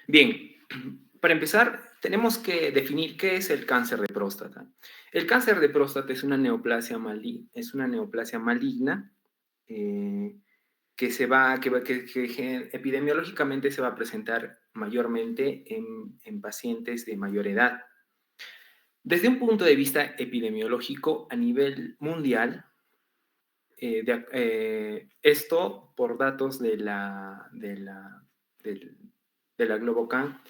Bien, para empezar, tenemos que definir qué es el cáncer de próstata. El cáncer de próstata es una neoplasia, maligna eh, que epidemiológicamente se va a presentar mayormente en pacientes de mayor edad. Desde un punto de vista epidemiológico a nivel mundial, esto por datos de la Globocan,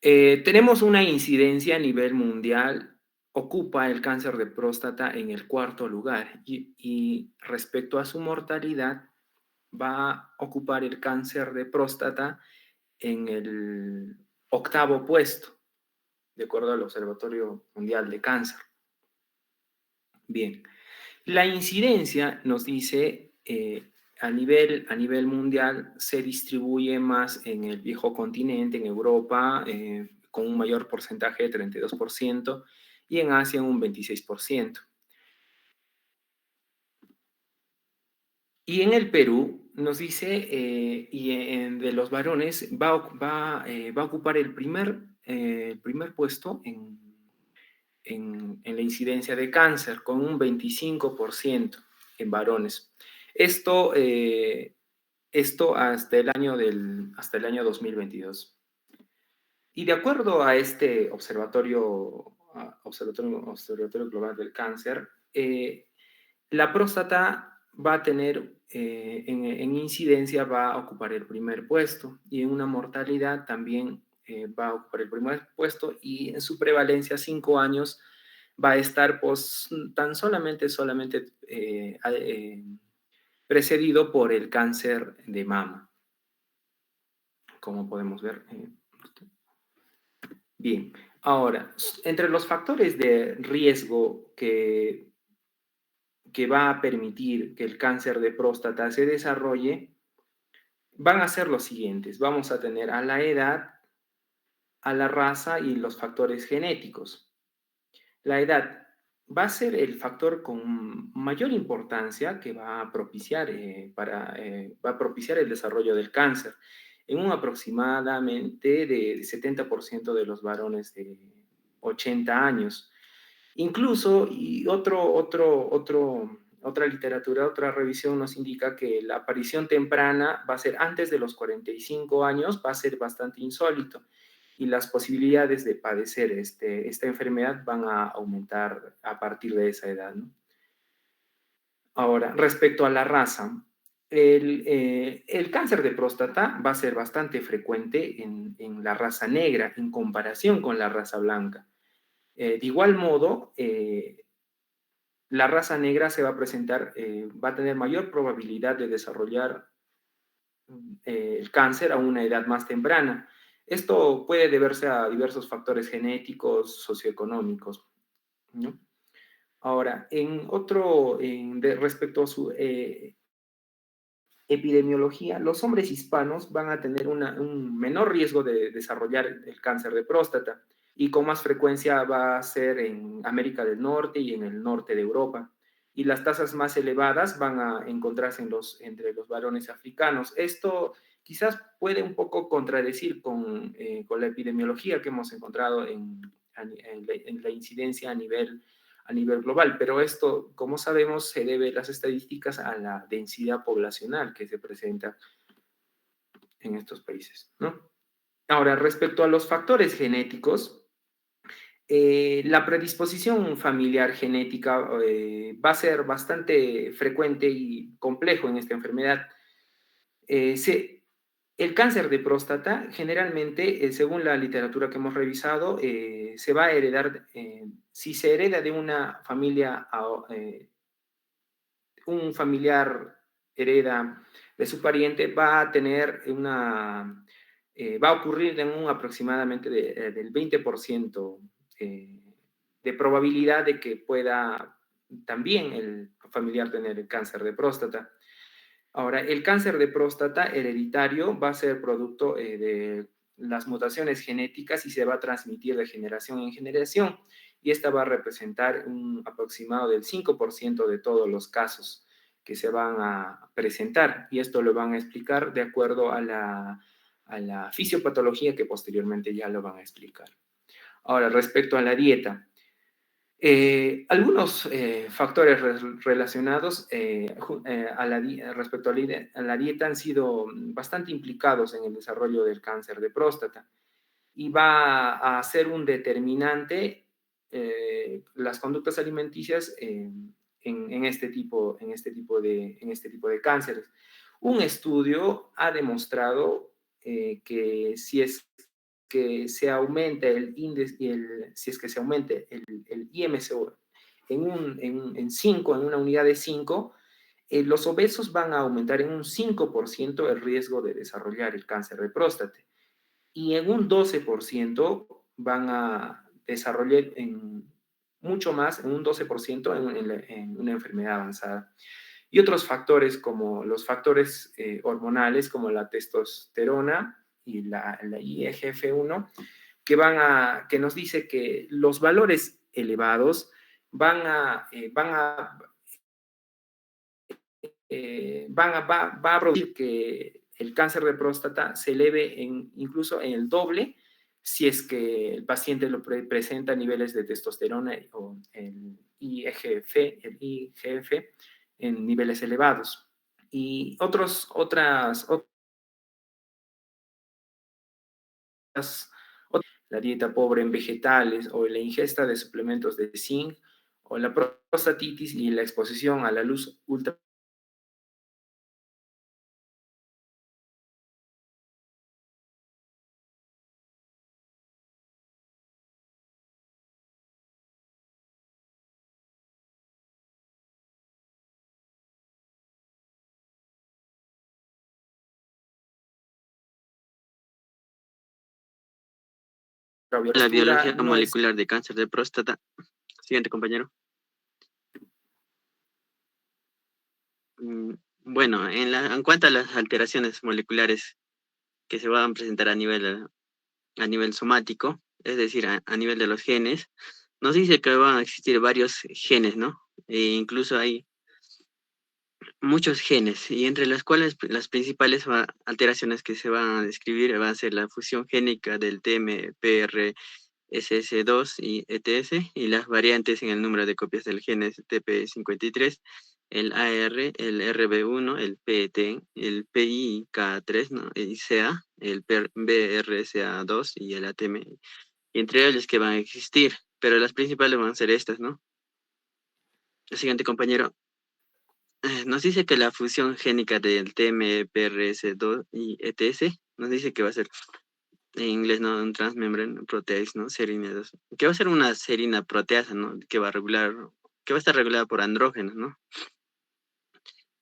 tenemos una incidencia a nivel mundial, ocupa el cáncer de próstata en el cuarto lugar y respecto a su mortalidad va a ocupar el cáncer de próstata en el octavo puesto, de acuerdo al Observatorio Mundial de Cáncer. Bien, la incidencia nos dice a nivel mundial se distribuye más en el viejo continente, en Europa, con un mayor porcentaje de 32% y en Asia un 26%. Y en el Perú nos dice, de los varones va a ocupar el primer puesto en la incidencia de cáncer, con un 25% en varones. Esto, esto hasta el año 2022. Y de acuerdo a este observatorio Global del Cáncer, la próstata va a tener, en incidencia, va a ocupar el primer puesto y en una mortalidad también va a ocupar el primer puesto y en su prevalencia 5 años va a estar pues, tan solamente precedido por el cáncer de mama, como podemos ver. Bien, ahora, entre los factores de riesgo que va a permitir que el cáncer de próstata se desarrolle, van a ser los siguientes. Vamos a tener a la edad, a la raza y los factores genéticos. La edad va a ser el factor con mayor importancia que va a propiciar, va a propiciar el desarrollo del cáncer en un aproximadamente de 70% de los varones de 80 años. Incluso, y otra literatura, otra revisión nos indica que la aparición temprana va a ser antes de los 45 años, va a ser bastante insólito y las posibilidades de padecer esta enfermedad van a aumentar a partir de esa edad, ¿no? Ahora, respecto a la raza, el cáncer de próstata va a ser bastante frecuente en la raza negra en comparación con la raza blanca. De igual modo, la raza negra se va a presentar, va a tener mayor probabilidad de desarrollar el cáncer a una edad más temprana. Esto puede deberse a diversos factores genéticos, socioeconómicos, ¿no? Ahora, respecto a su epidemiología, los hombres hispanos van a tener un menor riesgo de desarrollar el cáncer de próstata y con más frecuencia va a ser en América del Norte y en el norte de Europa. Y las tasas más elevadas van a encontrarse entre los varones africanos. Esto quizás puede un poco contradecir con la epidemiología que hemos encontrado en la incidencia a nivel global, pero esto, como sabemos, se debe las estadísticas a la densidad poblacional que se presenta en estos países, ¿no? Ahora, respecto a los factores genéticos, la predisposición familiar genética va a ser bastante frecuente y complejo en esta enfermedad. Eh, se, el cáncer de próstata, generalmente, según la literatura que hemos revisado, se va a heredar, si se hereda de una familia un familiar hereda de su pariente, va a tener va a ocurrir en un aproximadamente del 20% de probabilidad de que pueda también el familiar tener el cáncer de próstata. Ahora, el cáncer de próstata hereditario va a ser producto de las mutaciones genéticas y se va a transmitir de generación en generación. Y esta va a representar un aproximado del 5% de todos los casos que se van a presentar. Y esto lo van a explicar de acuerdo a a la fisiopatología que posteriormente ya lo van a explicar. Ahora, respecto a la dieta, algunos factores relacionados respecto a la dieta han sido bastante implicados en el desarrollo del cáncer de próstata y va a ser un determinante las conductas alimenticias en este tipo de cánceres. Un estudio ha demostrado que si es que se aumenta el índice, si es que se aumente el IMSO en 5, en una unidad de 5, los obesos van a aumentar en un 5% el riesgo de desarrollar el cáncer de próstata y en un 12% van a desarrollar mucho más, en un 12% en una enfermedad avanzada. Y otros factores como los factores hormonales como la testosterona y la IGF-1 que nos dice que los valores elevados va a producir que el cáncer de próstata se eleve incluso en el doble si es que el paciente lo presenta niveles de testosterona o el IGF en niveles elevados. Y la dieta pobre en vegetales o la ingesta de suplementos de zinc o la prostatitis y la exposición a la luz ultra La biología no es. molecular de cáncer de próstata. Siguiente, compañero. Mm, Bueno, en cuanto a las alteraciones moleculares que se van a presentar a nivel somático, es decir, a nivel de los genes, nos dice que van a existir varios genes, ¿no? Incluso hay muchos genes, y entre las cuales las principales alteraciones que se van a describir van a ser la fusión génica del TMPR SS2 y ETS, y las variantes en el número de copias del gen TP53, el AR, el RB1, el PET, el PIK3, ¿no? Y CA, el BRCA2 y el ATM, y entre ellos que van a existir, pero las principales van a ser estas, ¿no? El siguiente, compañero. Nos dice que la fusión génica del TMPRS2 y ETS nos dice que va a ser en inglés, ¿no? Un transmembrane protease, ¿no? Serina 2. Que va a ser una serina proteasa, ¿no? Que va a estar regulada por andrógenos, ¿no?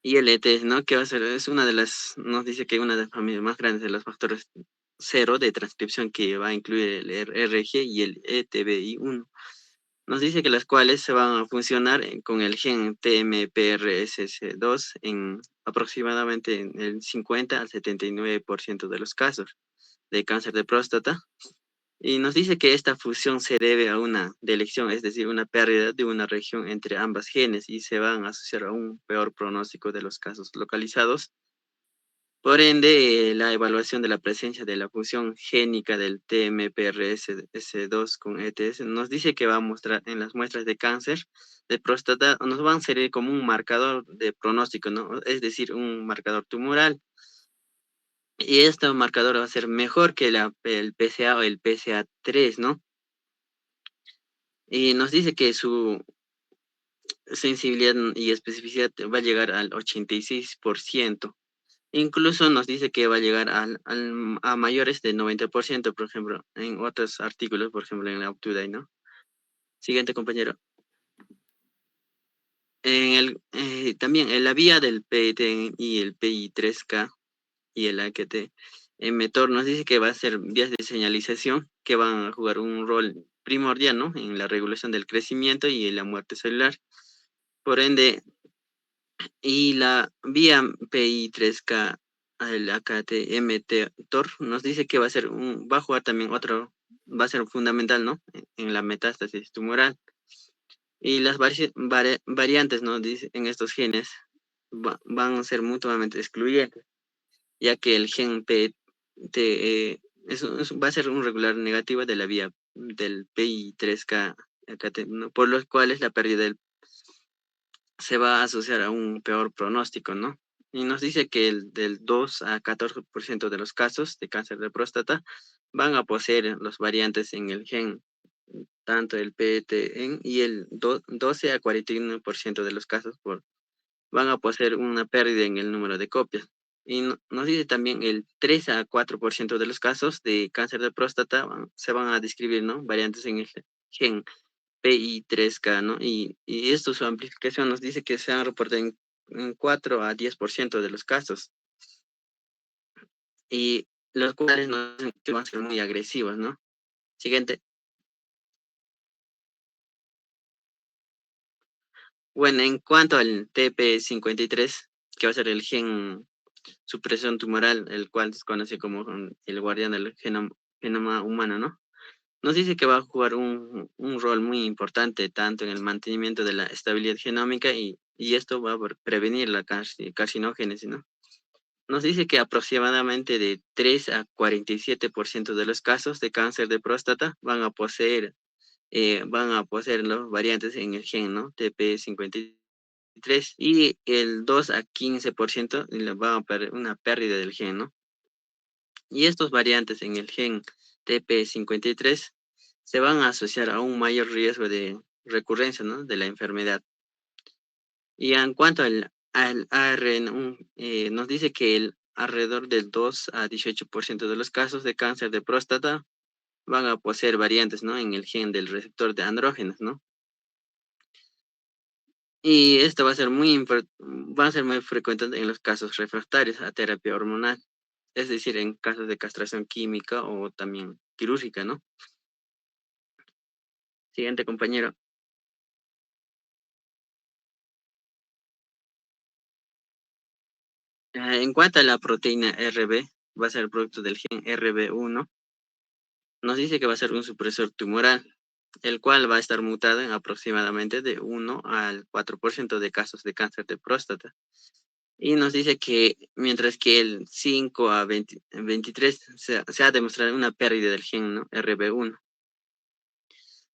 Y el ET, ¿no? Que va a ser, es una de las, nos dice que una de las familias más grandes de los factores cero de transcripción que va a incluir el RG y el ETBI1. Nos dice que las cuales se van a funcionar con el gen TMPRSS2 en aproximadamente en el 50 al 79% de los casos de cáncer de próstata. Y nos dice que esta fusión se debe a una delección, es decir, una pérdida de una región entre ambas genes y se van a asociar a un peor pronóstico de los casos localizados. Por ende, la evaluación de la presencia de la fusión génica del TMPRSS2 con ETS nos dice que va a mostrar en las muestras de cáncer de próstata, nos van a servir como un marcador de pronóstico, ¿no? Es decir, un marcador tumoral. Y este marcador va a ser mejor que el PSA o el PSA3, ¿no? Y nos dice que su sensibilidad y especificidad va a llegar al 86%. Incluso nos dice que va a llegar a mayores de 90%, por ejemplo, en otros artículos, por ejemplo, en la UpToDate, ¿no? Siguiente, compañero. También en la vía del PET y el PI3K y el AKT, METOR nos dice que va a ser vías de señalización que van a jugar un rol primordial, ¿no? En la regulación del crecimiento y en la muerte celular. Por ende, y la vía PI3K, el AKT-mTOR, nos dice que va a jugar también va a ser fundamental, ¿no? En la metástasis tumoral. Y las variantes, ¿no? Dice, en estos genes van a ser mutuamente excluyentes, ya que el gen va a ser un regular negativa de la vía del PI3K, ¿no? Por los cuales la pérdida se va a asociar a un peor pronóstico, ¿no? Y nos dice que del 2 a 14% de los casos de cáncer de próstata van a poseer los variantes en el gen, tanto el PTN y el 12 a 41% de los casos van a poseer una pérdida en el número de copias. Y nos dice también el 3 a 4% de los casos de cáncer de próstata se van a describir, ¿no? Variantes en el gen PI3K, ¿no? Y esto, su amplificación nos dice que se han reportado en 4 a 10% de los casos. Y los cuales nos dicen que van a ser muy agresivos, ¿no? Siguiente. Bueno, en cuanto al TP53, que va a ser el gen supresión tumoral, el cual se conoce como el guardián del genoma humano, ¿no? Nos dice que va a jugar un rol muy importante tanto en el mantenimiento de la estabilidad genómica y esto va a prevenir la carcinogénesis, ¿no? Nos dice que aproximadamente de 3 a 47% de los casos de cáncer de próstata van a poseer los variantes en el gen, ¿no? TP53 y el 2 a 15% va a haber una pérdida del gen, ¿no? Y estos variantes en el gen TP53 se van a asociar a un mayor riesgo de recurrencia, ¿no? De la enfermedad. Y en cuanto al ARN, nos dice que alrededor del 2 a 18% de los casos de cáncer de próstata van a poseer variantes, ¿no? En el gen del receptor de andrógenos, ¿no? Y esto va a ser muy frecuente en los casos refractarios a terapia hormonal, es decir, en casos de castración química o también quirúrgica, ¿no? Siguiente compañero. En cuanto a la proteína RB, va a ser el producto del gen RB1, nos dice que va a ser un supresor tumoral, el cual va a estar mutado en aproximadamente de 1 al 4% de casos de cáncer de próstata. Y nos dice que mientras que el 5 a 23 se ha demostrado una pérdida del gen, ¿no? RB1.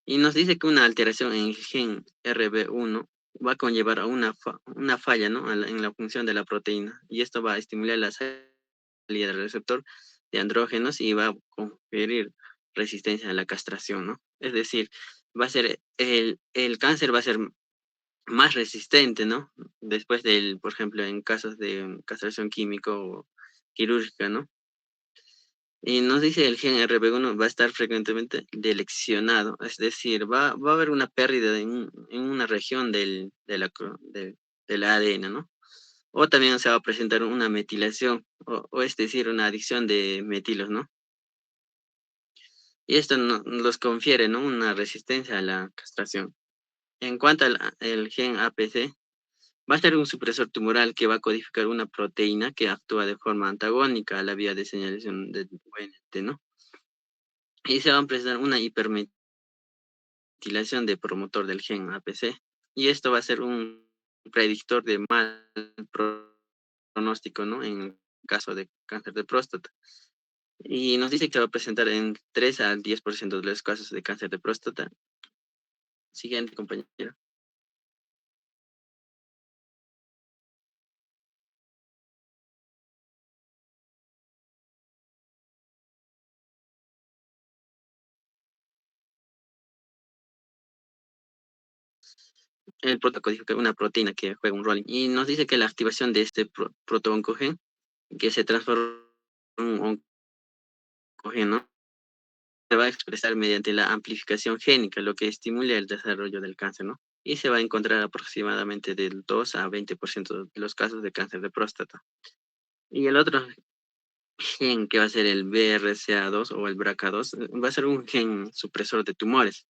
Y nos dice que una alteración en el gen RB1 va a conllevar a una falla, ¿no? En la función de la proteína. Y esto va a estimular la salida del receptor de andrógenos y va a conferir resistencia a la castración, ¿no? Es decir, va a ser el cáncer va a ser más resistente, ¿no? Después por ejemplo, en casos de castración química o quirúrgica, ¿no? Y nos dice el gen RB1 va a estar frecuentemente deleccionado, es decir, va a haber una pérdida en una región del ADN, ¿no? O también se va a presentar una metilación, o es decir, una adición de metilos, ¿no? Y esto los confiere, ¿no? Una resistencia a la castración. En cuanto al el gen APC, va a ser un supresor tumoral que va a codificar una proteína que actúa de forma antagónica a la vía de señalización de UNT, ¿no? Y se va a presentar una hipermetilación de promotor del gen APC. Y esto va a ser un predictor de mal pronóstico, ¿no? En caso de cáncer de próstata. Y nos dice que va a presentar en 3 al 10% de los casos de cáncer de próstata. Siguiente, compañero. El protocodifica una proteína que juega un rol. Y nos dice que la activación de este protooncogen, que se transforma en un oncógeno, ¿no? Se va a expresar mediante la amplificación génica, lo que estimula el desarrollo del cáncer, ¿no? Y se va a encontrar aproximadamente del 2 a 20% de los casos de cáncer de próstata. Y el otro gen que va a ser el BRCA2 o el BRCA2 va a ser un gen supresor de tumores.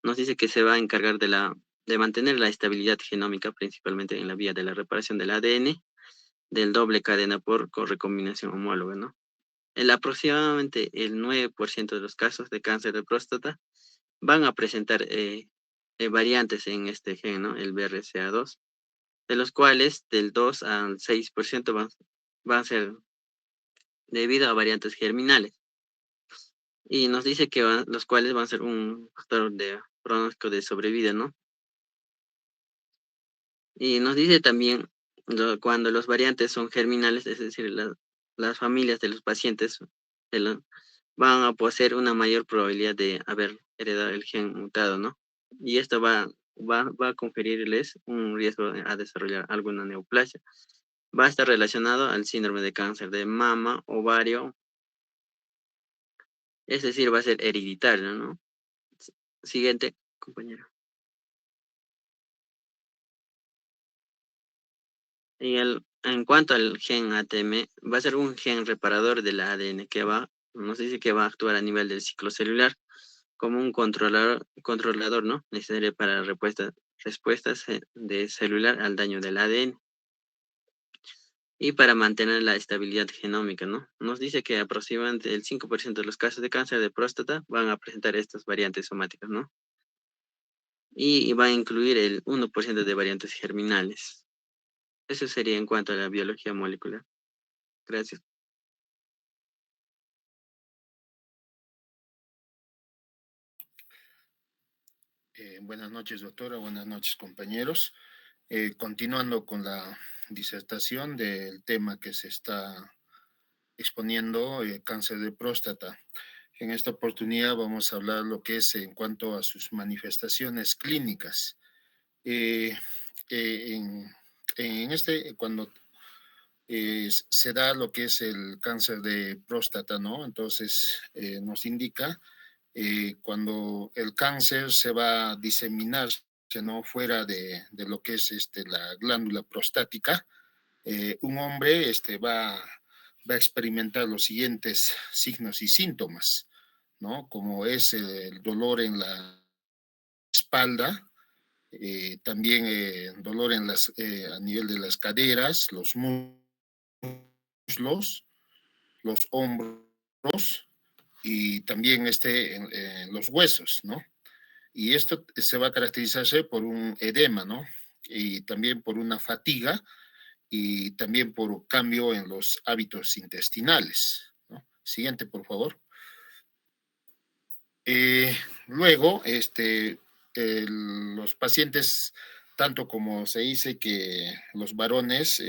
Nos dice que se va a encargar de mantener la estabilidad genómica, principalmente en la vía de la reparación del ADN, del doble cadena por recombinación homóloga, ¿no? Aproximadamente el 9% de los casos de cáncer de próstata van a presentar variantes en este gen, ¿no? El BRCA2, de los cuales del 2 al 6% van a ser debido a variantes germinales. Y nos dice que los cuales van a ser un factor de pronóstico de sobrevida, ¿no? Y nos dice también cuando los variantes son germinales, es decir, las familias de los pacientes van a poseer una mayor probabilidad de haber heredado el gen mutado, ¿no? Y esto va a conferirles un riesgo a desarrollar alguna neoplasia. Va a estar relacionado al síndrome de cáncer de mama, ovario, es decir, va a ser hereditario, ¿no? Siguiente, compañero. En cuanto al gen ATM, va a ser un gen reparador del ADN nos dice que va a actuar a nivel del ciclo celular como un controlador, ¿no? Necesario para respuestas de celular al daño del ADN y para mantener la estabilidad genómica, ¿no? Nos dice que aproximadamente el 5% de los casos de cáncer de próstata van a presentar estas variantes somáticas, ¿no? Y va a incluir el 1% de variantes germinales. Eso sería en cuanto a la biología molecular. Gracias. Buenas noches, doctora. Buenas noches, compañeros. Continuando con la disertación del tema que se está exponiendo, cáncer de próstata. En esta oportunidad vamos a hablar lo que es en cuanto a sus manifestaciones clínicas. Eh, eh, en, cuando se da lo que es el cáncer de próstata, ¿no? Entonces nos indica cuando el cáncer se va a diseminar, ¿no? Fuera de lo que es la glándula prostática, un hombre va a experimentar los siguientes signos y síntomas, ¿no? Como es el dolor en la espalda, también dolor a nivel de las caderas, los muslos, los hombros y también en los huesos, ¿no? Y esto se va a caracterizarse por un edema, ¿no? Y también por una fatiga y también por cambio en los hábitos intestinales, ¿no? Siguiente, por favor. Luego, los pacientes, tanto como se dice que los varones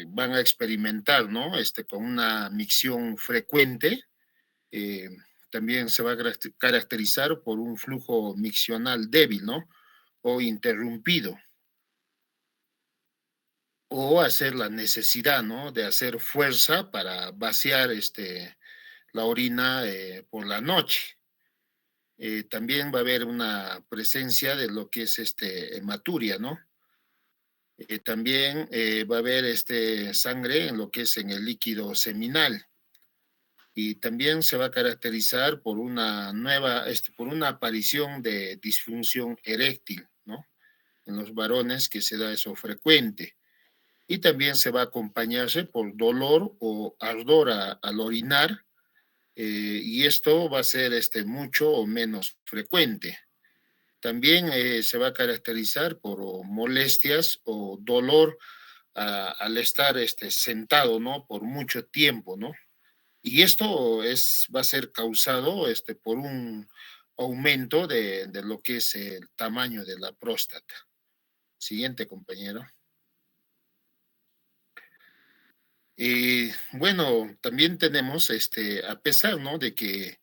van a experimentar, ¿no? Con una micción frecuente, eh, también se va a caracterizar por un flujo miccional débil, ¿no? O interrumpido. O hacer la necesidad, ¿no? De hacer fuerza para vaciar la orina por la noche. También va a haber una presencia de lo que es hematuria, ¿no? También va a haber sangre en lo que es en el líquido seminal. Y también se va a caracterizar por por una aparición de disfunción eréctil, ¿no? En los varones que se da eso frecuente. Y también se va a acompañarse por dolor o ardor al orinar, y esto va a ser mucho o menos frecuente. También se va a caracterizar por molestias o dolor al estar sentado, ¿no? Por mucho tiempo, ¿no? Y esto va a ser causado por un aumento de lo que es el tamaño de la próstata. Siguiente, compañero. Bueno, también tenemos, a pesar, ¿no? De que,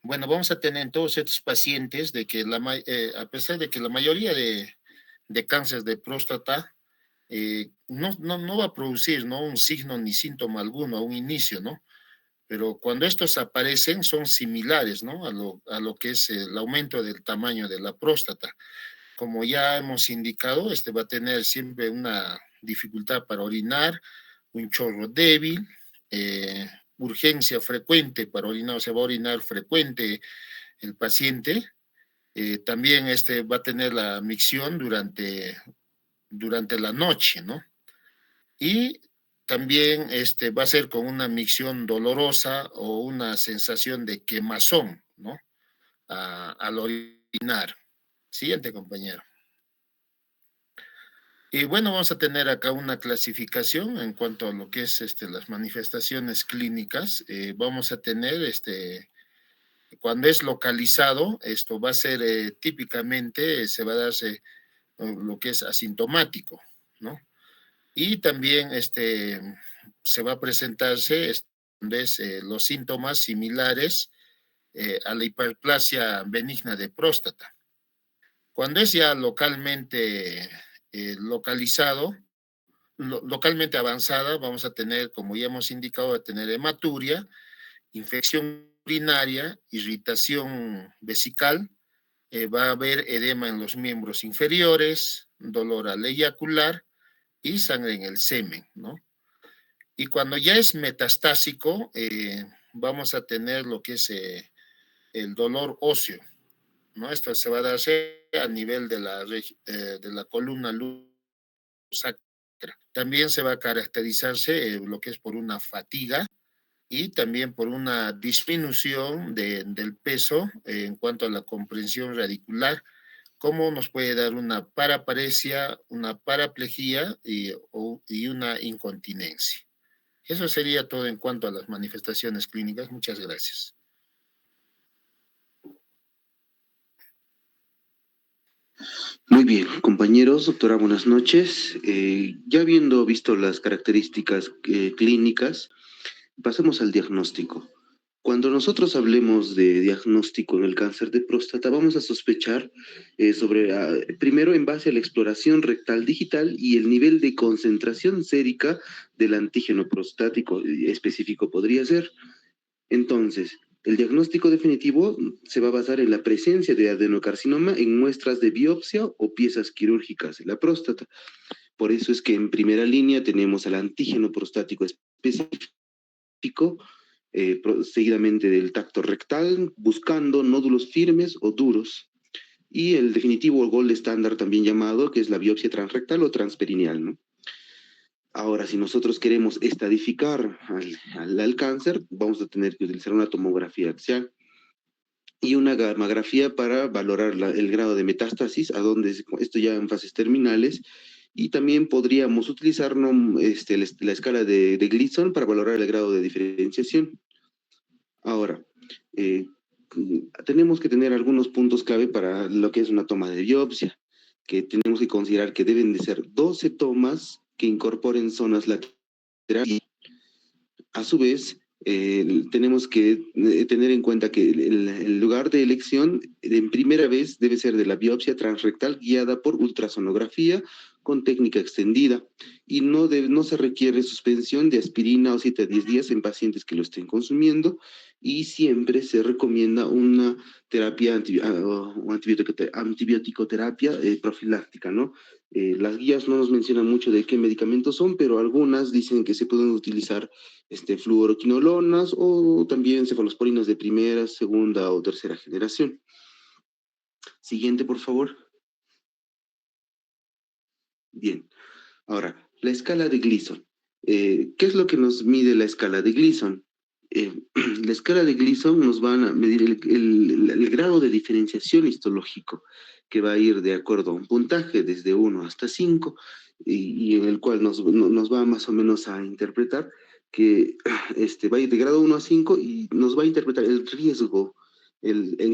bueno, vamos a tener en todos estos pacientes de que a pesar de que la mayoría de cáncer de próstata no va a producir, ¿no? Un signo ni síntoma alguno a un inicio, ¿no? Pero cuando estos aparecen son similares, ¿no? A lo que es el aumento del tamaño de la próstata. Como ya hemos indicado, va a tener siempre una dificultad para orinar, un chorro débil, urgencia frecuente para orinar, o sea, va a orinar frecuente el paciente. También va a tener la micción durante la noche, ¿no? Y también va a ser con una micción dolorosa o una sensación de quemazón, ¿no? Al orinar. Siguiente, compañero. Y bueno, vamos a tener acá una clasificación en cuanto a lo que es las manifestaciones clínicas. Vamos a tener, cuando es localizado, esto va a ser típicamente, se va a darse lo que es asintomático, ¿no? Y también se va a presentarse ¿ves? Los síntomas similares a la hiperplasia benigna de próstata. Cuando es ya localmente localizado, localmente avanzada, vamos a tener, como ya hemos indicado, a tener hematuria, infección urinaria, irritación vesical, va a haber edema en los miembros inferiores, dolor al eyacular y sangre en el semen, ¿no? Y cuando ya es metastásico, vamos a tener lo que es el dolor óseo, ¿no? Esto se va a dar a nivel de la columna sacra. También se va a caracterizarse lo que es por una fatiga y también por una disminución del peso en cuanto a la comprensión radicular, como nos puede dar una paraparesia, una paraplegia y una incontinencia. Eso sería todo en cuanto a las manifestaciones clínicas. Muchas gracias. Muy bien, compañeros, doctora, buenas noches. Ya habiendo visto las características clínicas, pasemos al diagnóstico. Cuando nosotros hablemos de diagnóstico en el cáncer de próstata, vamos a sospechar primero en base a la exploración rectal digital y el nivel de concentración sérica del antígeno prostático específico podría ser. Entonces, el diagnóstico definitivo se va a basar en la presencia de adenocarcinoma en muestras de biopsia o piezas quirúrgicas de la próstata. Por eso es que en primera línea tenemos al antígeno prostático específico, seguidamente del tacto rectal, buscando nódulos firmes o duros. Y el definitivo o gold estándar también llamado, que es la biopsia transrectal o transperineal, ¿no? Ahora, si nosotros queremos estadificar al cáncer, vamos a tener que utilizar una tomografía axial y una gammagrafía para valorar el grado de metástasis, esto ya en fases terminales, y también podríamos utilizar la escala de Gleason para valorar el grado de diferenciación. Ahora, eh, tenemos que tener algunos puntos clave para lo que es una toma de biopsia, que tenemos que considerar que deben de ser 12 tomas que incorporen zonas laterales. Y a su vez, tenemos que tener en cuenta que el lugar de elección en primera vez debe ser de la biopsia transrectal guiada por ultrasonografía con técnica extendida y no se requiere suspensión de aspirina o 7 a 10 días en pacientes que lo estén consumiendo y siempre se recomienda una terapia antibiótico-terapia profiláctica, ¿no? Las guías no nos mencionan mucho de qué medicamentos son, pero algunas dicen que se pueden utilizar fluoroquinolonas o también cefalosporinas de primera, segunda o tercera generación. Siguiente, por favor. Bien. Ahora, la escala de Gleason. ¿Qué es lo que nos mide la escala de Gleason? La escala de Gleason nos va a medir el grado de diferenciación histológico, que va a ir de acuerdo a un puntaje desde 1 hasta 5, y en el cual nos va más o menos a interpretar que va a ir de grado 1 a 5 y nos va a interpretar el riesgo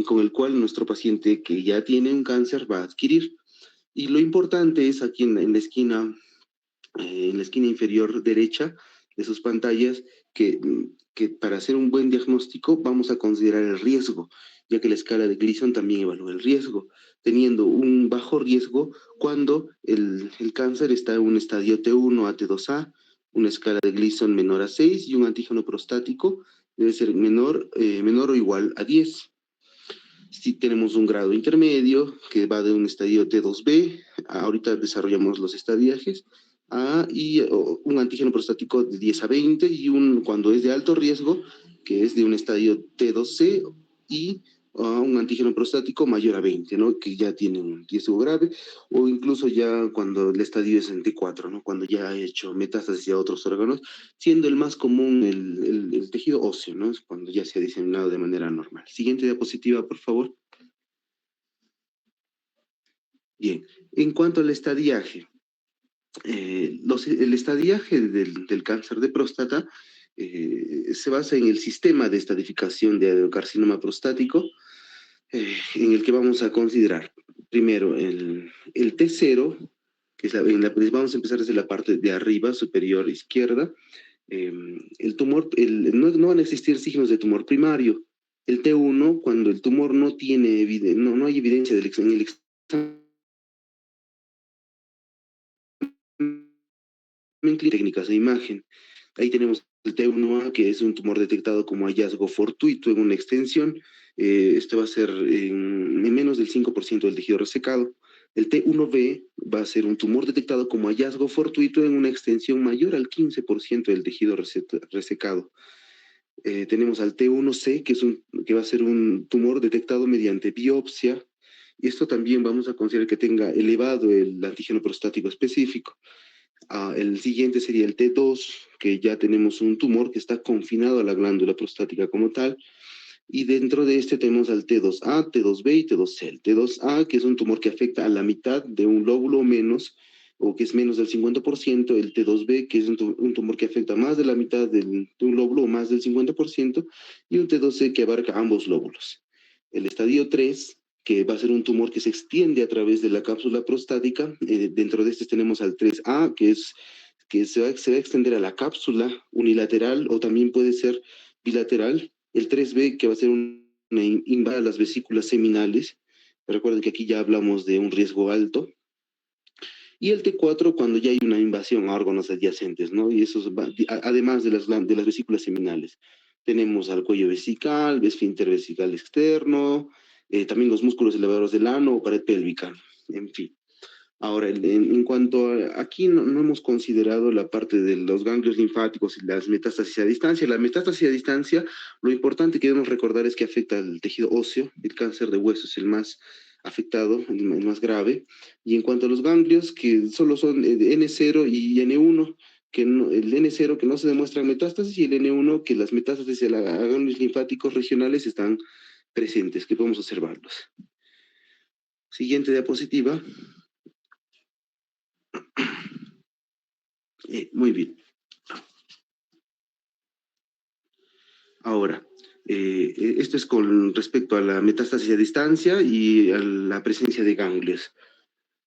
con el cual nuestro paciente que ya tiene un cáncer va a adquirir. Y lo importante es aquí en la esquina inferior derecha de sus pantallas, que para hacer un buen diagnóstico vamos a considerar el riesgo, ya que la escala de Gleason también evalúa el riesgo, teniendo un bajo riesgo cuando el cáncer está en un estadio T1 a T2A, una escala de Gleason menor a 6 y un antígeno prostático debe ser menor o igual a 10. Si tenemos un grado intermedio que va de un estadio T2B, ahorita desarrollamos los estadiajes, y un antígeno prostático de 10 a 20 y cuando es de alto riesgo, que es de un estadio T2C y un antígeno prostático mayor a 20, ¿no? Que ya tiene un riesgo grave, o incluso ya cuando el estadio es en T4, ¿no? Cuando ya ha hecho metástasis a otros órganos, siendo el más común el tejido óseo, ¿no? Es cuando ya se ha diseminado de manera normal. Siguiente diapositiva, por favor. Bien, en cuanto al estadiaje, El estadiaje del cáncer de próstata se basa en el sistema de estadificación de adenocarcinoma prostático, en el que vamos a considerar primero el T0, que es vamos a empezar desde la parte de arriba, superior izquierda. El tumor, no van a existir signos de tumor primario. El T1, cuando el tumor no tiene no hay evidencia en el examen técnicas de imagen. Ahí tenemos el T1A, que es un tumor detectado como hallazgo fortuito en una extensión. Este va a ser en menos del 5% del tejido resecado. El T1B va a ser un tumor detectado como hallazgo fortuito en una extensión mayor al 15% del tejido resecado. Tenemos al T1C, que va a ser un tumor detectado mediante biopsia. Y esto también vamos a considerar que tenga elevado el antígeno prostático específico. El siguiente sería el T2, que ya tenemos un tumor que está confinado a la glándula prostática como tal. Y dentro de este tenemos al T2A, T2B y T2C. El T2A, que es un tumor que afecta a la mitad de un lóbulo o menos, o que es menos del 50%. El T2B, que es un tumor que afecta más de la mitad de un lóbulo o más del 50%. Y un T2C que abarca ambos lóbulos. El estadio 3, que va a ser un tumor que se extiende a través de la cápsula prostática. Dentro de este tenemos al 3A, que se va a extender a la cápsula unilateral o también puede ser bilateral. El 3B, que va a ser una invasión a las vesículas seminales. Recuerden que aquí ya hablamos de un riesgo alto. Y el T4, cuando ya hay una invasión a órganos adyacentes, ¿no? Y eso además de las vesículas seminales. Tenemos al cuello vesical, esfínter vesical externo, también los músculos elevadores del ano o pared pélvica, en fin. Ahora, en cuanto aquí no hemos considerado la parte de los ganglios linfáticos y las metástasis a distancia. La metástasis a distancia, lo importante que debemos recordar es que afecta al tejido óseo. El cáncer de hueso es el más afectado, el más grave. Y en cuanto a los ganglios, que solo son N0 y N1, el N0 que no se demuestran metástasis y el N1 que las metástasis a ganglios linfáticos regionales están presentes, que podemos observarlos. Siguiente diapositiva. Muy bien. Ahora, esto es con respecto a la metástasis a distancia y a la presencia de ganglios.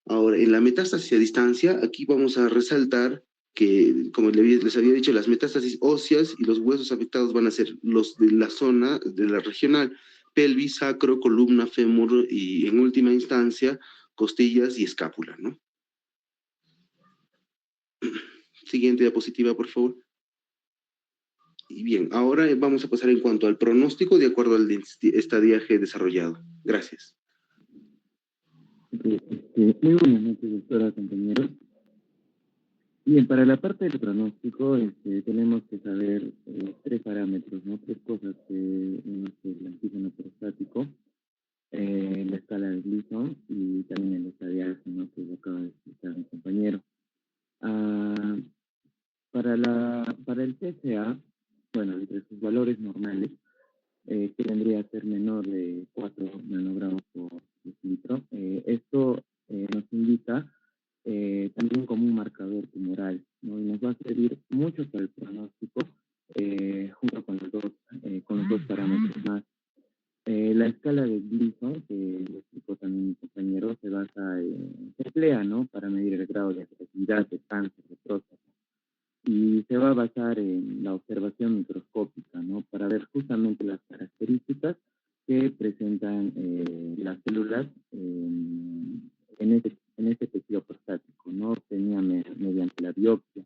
Ahora, en la metástasis a distancia, aquí vamos a resaltar que, como les había dicho, las metástasis óseas y los huesos afectados van a ser los de la zona, de la regional, pelvis, sacro, columna, fémur y, en última instancia, costillas y escápula, ¿no? Siguiente diapositiva, por favor. Y bien, ahora vamos a pasar en cuanto al pronóstico de acuerdo al estadiaje desarrollado. Gracias. Muy buenas noches, doctora, compañeros. Bien, para la parte del pronóstico tenemos que saber tres parámetros, ¿no? Tres cosas que es el antígeno prostático, la escala de Gleason y también el estadiaje, ¿no? Que lo acaba de explicar mi compañero. Para el PSA, bueno, entre sus valores normales, que tendría que ser menor de 4 nanogramos por decilitro. Esto nos indica también como un marcador tumoral, ¿no? Y nos va a servir mucho para el pronóstico junto con los dos parámetros más. La escala de Gleason, que lo explicó también mi compañero, se emplea, ¿no? Para medir el grado de agresividad de cáncer de próstata. Y se va a basar en la observación microscópica, ¿no? Para ver justamente las características que presentan las células en este tejido prostático, ¿no? Obtenida mediante la biopsia.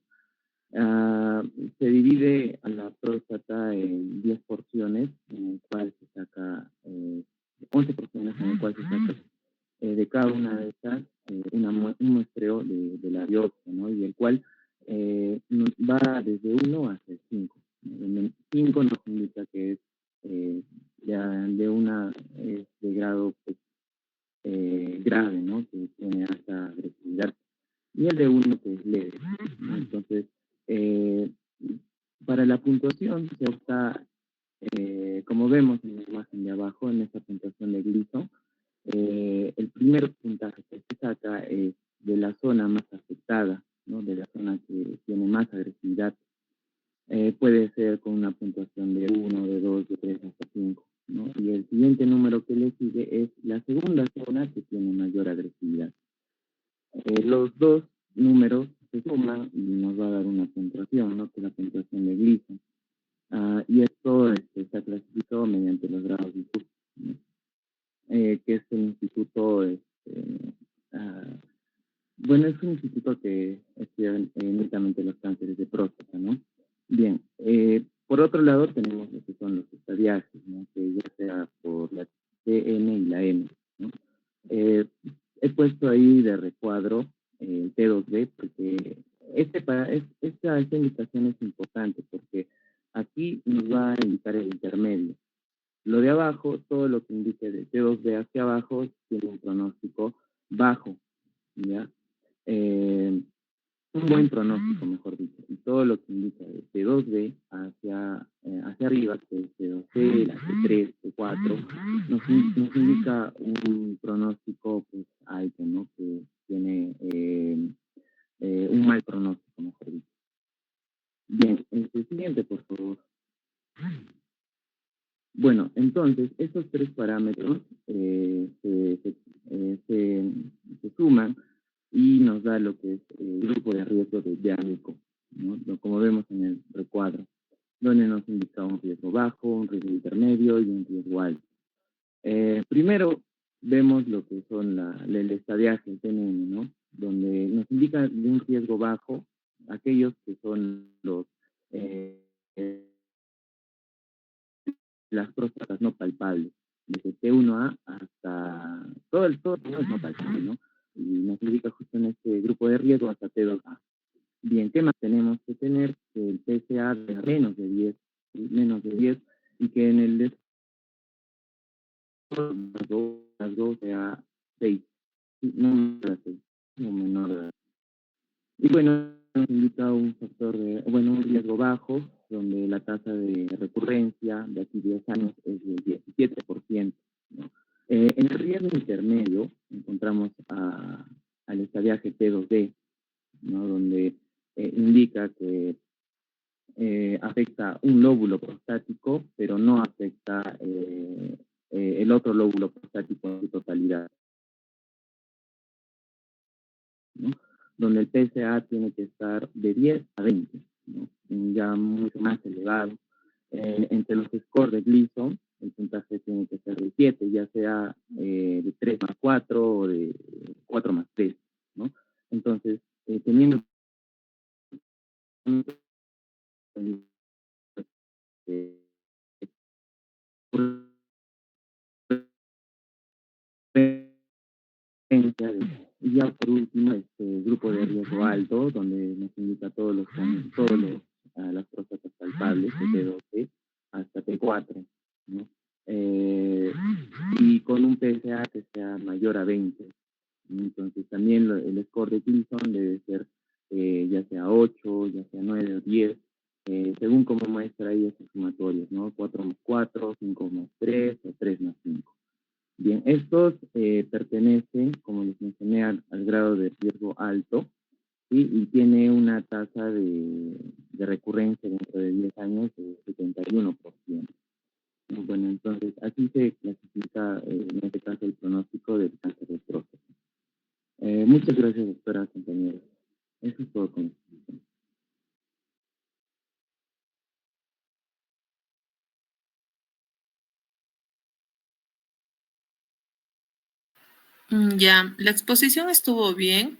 Se divide a la próstata en 10 porciones, en el cual se saca 11 porciones, en el cual se saca de cada una de estas un muestreo de la biopsia, ¿no? Y el cual va desde 1 hasta el 5. El 5 nos indica que es ya de grado pues, grave, ¿no? Que tiene alta agresividad. Y el de 1 que es leve, ¿no? Entonces, para la puntuación se opta, como vemos en la imagen de abajo, en esta puntuación de Gleason, el primer puntaje que se saca es de la zona más afectada, ¿no? De la zona que tiene más agresividad. Puede ser con una puntuación de 1, de 2, de 3 hasta 5, ¿no? Y el siguiente número que le sigue es la segunda zona que tiene mayor agresividad. Los dos números se suman y nos va a dar una puntuación, ¿no? Que es la puntuación de Gleason. Y esto está clasificado mediante los grados de Cook, ¿no? Que es el instituto, bueno, es un instituto que estudia netamente los cánceres de próstata, ¿no? Bien, por otro lado tenemos lo que son los estadiajes, ¿no? Que ya sea por la TN y la M, ¿no? He puesto ahí de recuadro el T2B porque esta indicación es importante porque aquí nos va a indicar el intermedio. Lo de abajo, todo lo que indique de T2B hacia abajo tiene un pronóstico bajo, ¿ya? Un buen pronóstico, mejor dicho. Y todo lo que indica de T2B hacia arriba, que es T2C, la T3, T4, nos indica un pronóstico pues, alto, ¿no? Que tiene un mal pronóstico, mejor dicho. Bien, el siguiente, por favor. Bueno, entonces, estos tres parámetros se suman y nos da lo que es el grupo de riesgo de diánico, ¿no? Como vemos en el recuadro, donde nos indica un riesgo bajo, un riesgo intermedio y un riesgo alto. Primero vemos lo que son el estadiaje, el TNM, ¿no? Donde nos indica de un riesgo bajo aquellos que son las próstatas no palpables, desde T1A hasta todo no es no palpable, ¿no? Y nos indica justo en este grupo de riesgo hasta T2A. Bien, ¿qué más tenemos que tener? Que el PSA de menos de 10, y que en el rasgo sea 6, no menor de 6, no menor de 6. Y bueno, nos indica un factor un riesgo bajo, donde la tasa de recurrencia de aquí 10 años es del 17%, ¿no? En el riesgo intermedio encontramos al estadiaje T2D, ¿no? Donde indica que afecta un lóbulo prostático, pero no afecta el otro lóbulo prostático en su totalidad, ¿no? Donde el PSA tiene que estar de 10 a 20, ¿no? Ya mucho más elevado. Entre los scores de Gleason, el puntaje tiene que ser de 7, ya sea de 3 más 4 o de 4 más 3, ¿no? Entonces, teniendo y ya por último, grupo de riesgo alto, donde nos indica las próstatas palpables, de T12 hasta T4, ¿no? Y con un PSA que sea mayor a 20. Entonces también el score de Gleason debe ser ya sea 8, ya sea 9 o 10, según como muestra ahí esos sumatorios, ¿no? 4 más 4, 5 más 3 o 3 más 5. Bien, estos pertenecen, como les mencioné, al grado de riesgo alto, ¿sí? Y tiene una tasa de recurrencia dentro de 10 años de 71%. Bueno, entonces así se clasifica en este caso el pronóstico del cáncer de próstata. Muchas gracias, doctora, compañeros. Eso es todo con esto. Ya, la exposición estuvo bien.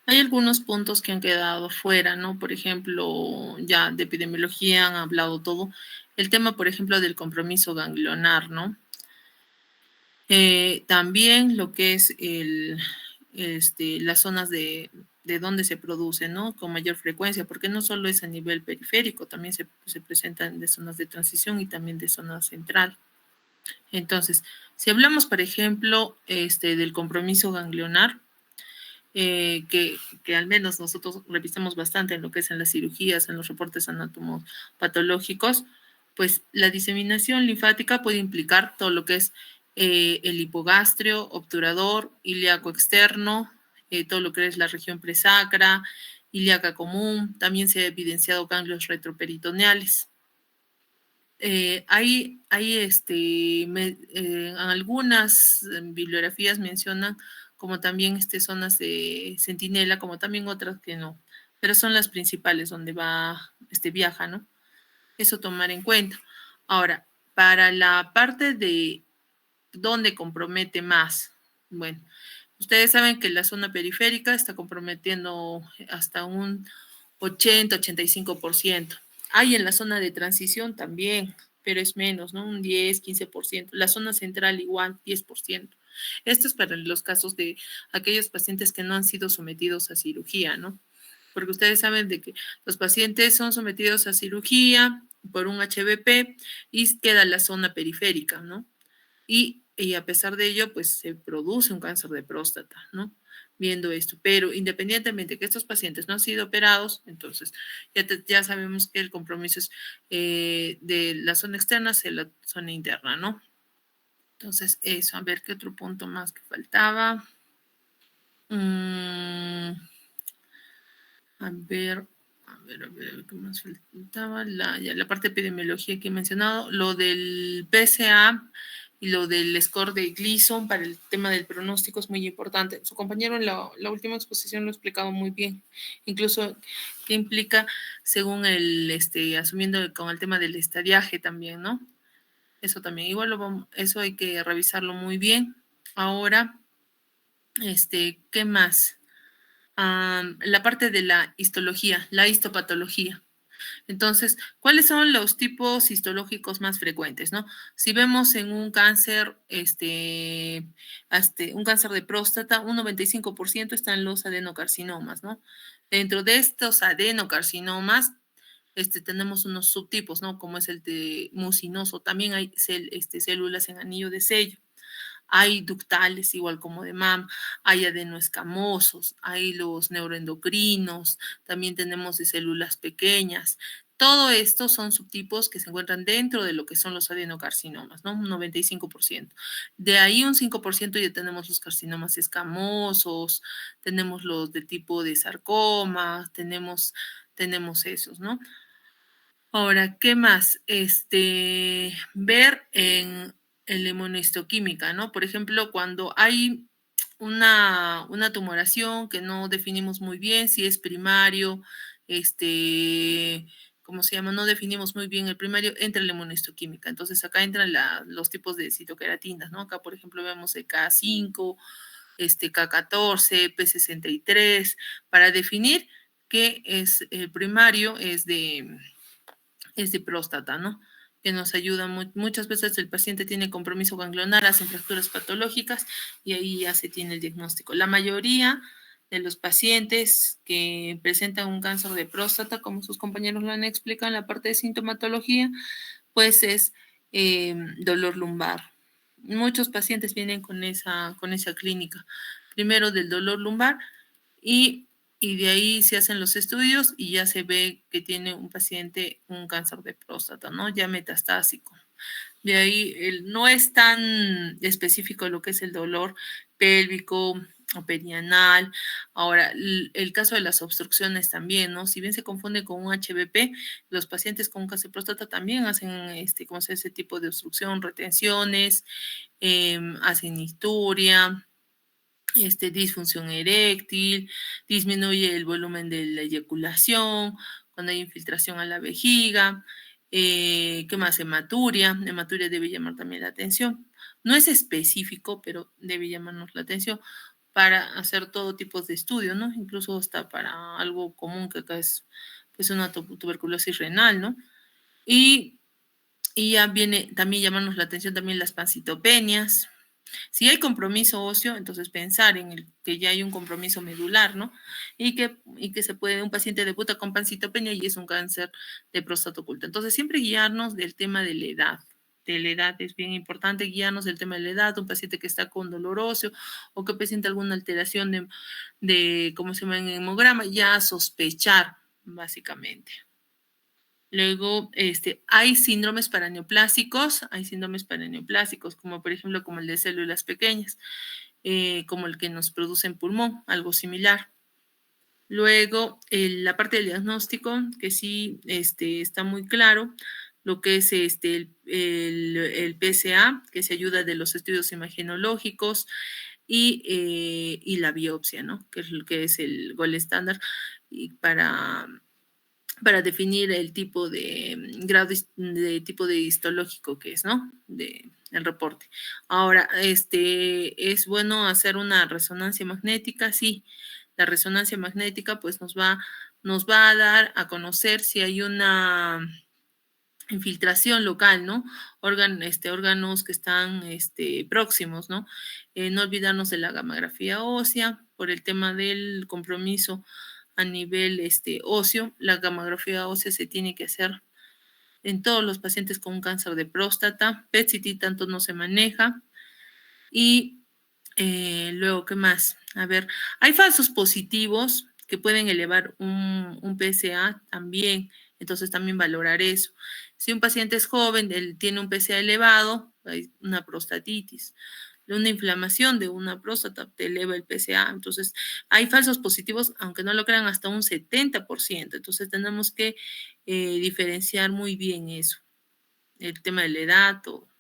Hay algunos puntos que han quedado fuera, ¿no? Por ejemplo, ya de epidemiología han hablado todo. El tema, por ejemplo, del compromiso ganglionar, ¿no? También lo que es las zonas de donde se produce, ¿no? Con mayor frecuencia, porque no solo es a nivel periférico, también se presentan de zonas de transición y también de zona central. Entonces, si hablamos, por ejemplo, del compromiso ganglionar, que al menos nosotros revisamos bastante en lo que es en las cirugías, en los reportes anatomopatológicos, pues la diseminación linfática puede implicar todo lo que es el hipogastrio, obturador, ilíaco externo, todo lo que es la región presacra ilíaca común, también se ha evidenciado ganglios retroperitoneales. Hay en algunas bibliografías mencionan como también zonas de centinela, como también otras que no, pero son las principales donde viaja, ¿no? Eso tomar en cuenta. Ahora, para la parte de dónde compromete más, bueno, ustedes saben que la zona periférica está comprometiendo hasta un 80-85%. Hay en la zona de transición también, pero es menos, ¿no? Un 10-15%. La zona central igual, 10%. Esto es para los casos de aquellos pacientes que no han sido sometidos a cirugía, ¿no? Porque ustedes saben de que los pacientes son sometidos a cirugía por un HBP y queda la zona periférica, ¿no? Y a pesar de ello, pues se produce un cáncer de próstata, ¿no? Viendo esto, pero independientemente de que estos pacientes no han sido operados, entonces ya sabemos que el compromiso es de la zona externa hacia la zona interna, ¿no? Entonces, eso, a ver qué otro punto más que faltaba. A ver, ¿qué más faltaba? La parte de epidemiología que he mencionado, lo del PSA y lo del score de Gleason para el tema del pronóstico es muy importante. Su compañero en la última exposición lo ha explicado muy bien, incluso qué implica según asumiendo con el tema del estadiaje también, ¿no? Eso también, igual eso hay que revisarlo muy bien. Ahora, ¿qué más? La parte de la histología, la histopatología. Entonces, ¿cuáles son los tipos histológicos más frecuentes, no? Si vemos en un cáncer, un cáncer de próstata, un 95% están los adenocarcinomas, ¿no? Dentro de estos adenocarcinomas, tenemos unos subtipos, ¿no? Como es el de mucinoso. También hay células en anillo de sello. Hay ductales, igual como de MAM, hay adenoescamosos, hay los neuroendocrinos, también tenemos de células pequeñas. Todo esto son subtipos que se encuentran dentro de lo que son los adenocarcinomas, ¿no? Un 95%. De ahí un 5% ya tenemos los carcinomas escamosos, tenemos los de tipo de sarcoma, tenemos esos, ¿no? Ahora, ¿qué más? Ver en la inmunohistoquímica, ¿no? Por ejemplo, cuando hay una tumoración que no definimos muy bien, si es primario, ¿cómo se llama? No definimos muy bien el primario, entra la inmunohistoquímica. Entonces, acá entran los tipos de citoqueratinas, ¿no? Acá, por ejemplo, vemos el K5, K14, P63, para definir qué es el primario, es de próstata, ¿no? Que nos ayuda muchas veces el paciente tiene compromiso ganglionar, hacen fracturas patológicas y ahí ya se tiene el diagnóstico. La mayoría de los pacientes que presentan un cáncer de próstata, como sus compañeros lo han explicado en la parte de sintomatología, pues es dolor lumbar. Muchos pacientes vienen con esa clínica. Primero del dolor lumbar y de ahí se hacen los estudios y ya se ve que tiene un paciente un cáncer de próstata, ¿no? Ya metastásico. De ahí no es tan específico lo que es el dolor pélvico o perianal. Ahora, el caso de las obstrucciones también, ¿no? Si bien se confunde con un HBP, los pacientes con cáncer de próstata también hacen ¿cómo se dice? Ese tipo de obstrucción, retenciones, hacen histuria, disfunción eréctil, disminuye el volumen de la eyaculación, cuando hay infiltración a la vejiga, ¿qué más? Hematuria debe llamar también la atención. No es específico, pero debe llamarnos la atención para hacer todo tipo de estudios, ¿no? Incluso hasta para algo común que acá es pues una tuberculosis renal, ¿no? Y ya viene también llamarnos la atención también las pancitopenias. Si hay compromiso óseo, entonces pensar en que ya hay un compromiso medular, ¿no? Y que un paciente debuta con pancitopenia y es un cáncer de próstata oculta. Entonces, siempre guiarnos del tema de la edad. De la edad es bien importante guiarnos del tema de la edad, un paciente que está con dolor óseo o que presenta alguna alteración ¿cómo se llama? En hemograma, ya sospechar, básicamente. Luego, hay síndromes paraneoplásicos, como por ejemplo como el de células pequeñas, como el que nos produce en pulmón, algo similar. Luego, la parte del diagnóstico, que sí está muy claro, lo que es el PSA, que se ayuda de los estudios imagenológicos, y la biopsia, ¿no? Que es el gold estándar y para definir el tipo de grado de tipo de histológico que es, ¿no? El reporte. Ahora, ¿es bueno hacer una resonancia magnética? Sí, la resonancia magnética pues nos va a dar a conocer si hay una infiltración local, ¿no? Órganos que están próximos, ¿no? No olvidarnos de la gamografía ósea por el tema del compromiso a nivel óseo. La gamografía ósea se tiene que hacer en todos los pacientes con un cáncer de próstata. PET-CT tanto no se maneja. Y luego, ¿qué más? A ver, hay falsos positivos que pueden elevar un PSA también, entonces también valorar eso. Si un paciente es joven, él tiene un PSA elevado, hay una prostatitis, una inflamación de una próstata te eleva el PSA, entonces hay falsos positivos, aunque no lo crean, hasta un 70%, entonces tenemos que diferenciar muy bien eso, el tema de la edad, todo.